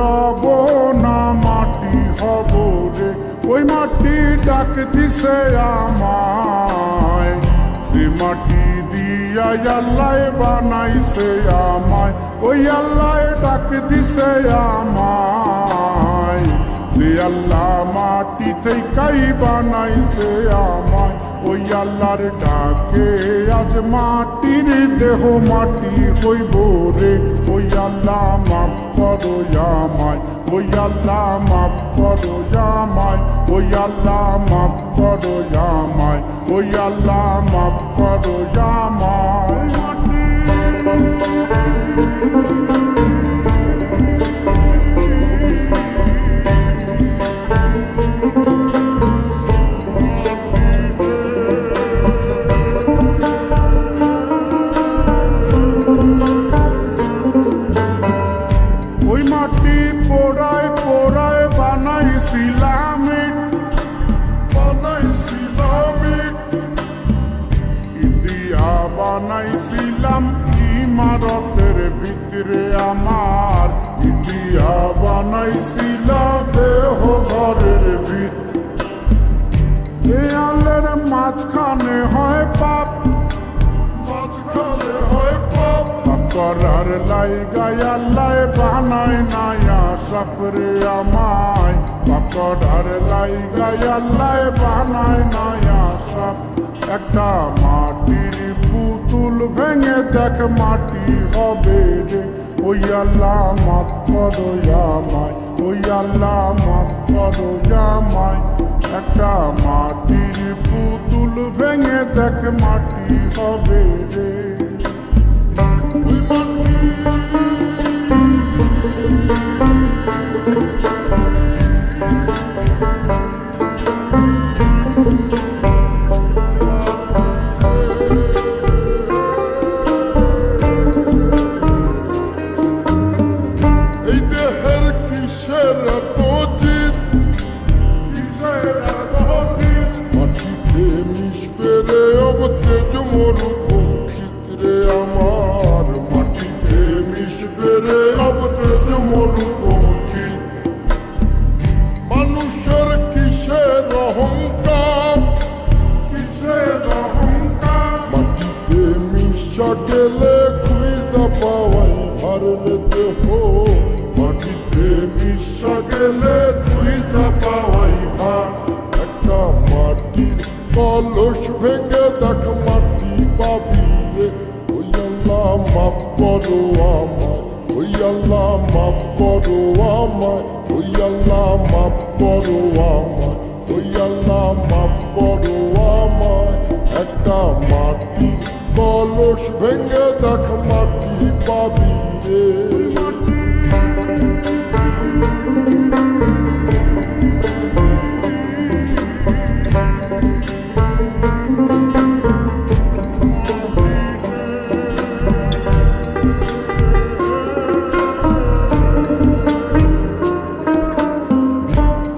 রব না মাটি হব রে। ওই মাটি ডাক দিছে আমায়, সে মাটি দিয়া আল্লাহ বানাইছে আমায়। ওই আল্লাহ ডাক দিছে আমায়, সে আল্লাহ মাটি থেকেই বানাইছে আমায়। ওই আল্লাহর ডাকে আজ মাটির দেহ মাটি হইব রে। ওই আল্লাহ মাফ করো আমায়, ওই আল্লাহ মাফ করো আমায়, ওই আল্লাহ মাফ করো আমায়, ওই আল্লাহ মাফ করো আমায়। ওই মাটি পোড়ায় পোড়ায় বানাইছিলাম ইটিয়া বানাইছিলাম ইমারতের ভিতরে আমার, ইটিয়া বানাইছিলাম দেহ ঘরের ভিতরে। দেয়ালের মাঝখানে হয় পাপ, মাঝখানে হয় পাপ করার লাইগায় আল্লাহ বানায় নায়া সাপরে আমায়। করার লাইগায় আল্লাহ বানায় নায়া সাপ। একটা মাটির পুতুল ভেঙে দেখ মাটি হবে রে। ওই আল্লাহ মাফ করো আমায়, ওই আল্লাহ মাফ করো আমায়। একটা মাটির পুতুল ভেঙে দেখ মাটি হবে রে। এই দেহের কিসের তজিত, কিসের তজিত মাটিতে মিশবে রে অবতেজ মরুপঙ্খিত রে আমার। মাটিতে মিশবে রে অবতেজ মরুপঙ্খিত। মানুষের কিসের অহংকার, কিসের অহংকার মাটিতে মিশা গেলে খুঁজা পাওয়াই ভারল দেহ। মাটিতে মিশা গেলে খুঁজা পাওয়াই ভার। একটা মাটির কলস ভেঙে দেখ মাটি পাবি রে। ওই আল্লাহ মাফ করো আমায়, ওই আল্লাহ মাফ করো আমায়, ওই আল্লাহ মাফ করো আমায়, ওই আল্লাহ মাফ করো আমায়। একটা মাটির কলস ভেঙে দেখ মাটি পাবি রে।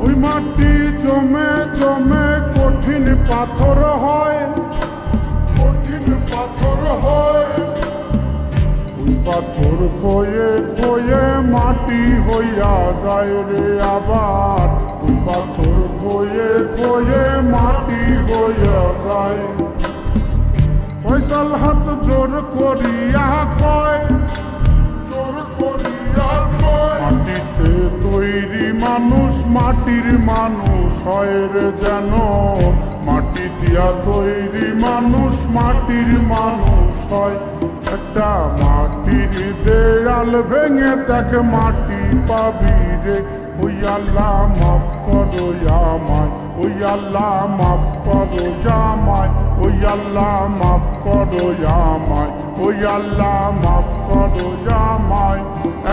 ওই মাটি জমে জমে কঠিন পাথর হয়, কঠিন পাথর হয়। ওই পাথর খয়ে খয়ে মাটি হইয়া যায় রে আবার। ওই পাথর খয়ে খয়ে মাটি হইয়া যায়। ফয়সাল হাত জোর করিয়া কয়, জোর করিয়া কয় মাটিতে তৈরি মানুষ মাটির মানুষ হয় রে যেন। মাটি দিয়া তৈরি মানুষ মাটির মানুষ হয়। একটা মাটির দেয়াল ভেঙে দেখ মাটি পাবি রে। ওই আল্লাহ মাফ করো আমায়, ওই আল্লাহ মাফ করো আমায়, ওই আল্লাহ মাফ করো আমায়, ওই আল্লাহ মাফ করো আমায়।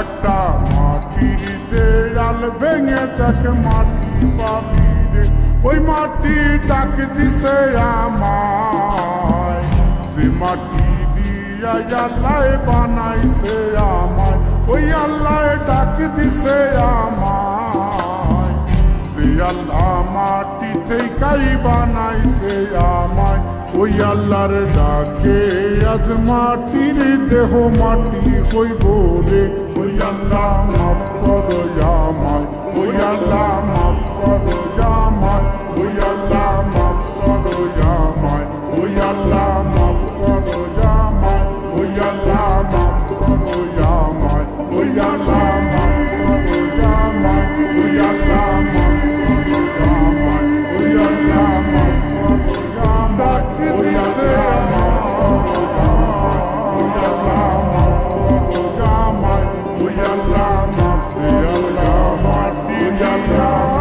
একটা মাটির দেয়াল ভেঙে দেখ মাটি পাবি রে। ওই মাটি ডাক দিছে আমায়, সে মাটি দিয়া আল্লাহ বানাইছে আমায়। ওই আল্লাহ ডাক দিছে আমায়, সে আল্লাহ মাটি থেকেই বানাইছে আমায়। ওই আল্লাহর ডাকে আজ মাটির দেহ মাটি হইব রে। ওই আল্লাহ মাফ করো আমায়, ওই আল্লাহ মাফ করো আমায়, ওই আল্লাহ মাফ করো আমায়, ওই আল্লাহ মাফ করো আমায়, ওই আল্লাহ মাফ করো আমায়, ওই আল্লাহ মাফ করো আমায়, ওই আল্লাহ মাফ করো আমায়, ওই আল্লাহ মাফ করো আমায়, ওই আল্লাহ মাফ করো আমায়, ওই আল্লাহ মাফ করো আমায়, ওই আল্লাহ মাফ করো আমায়, ওই আল্লাহ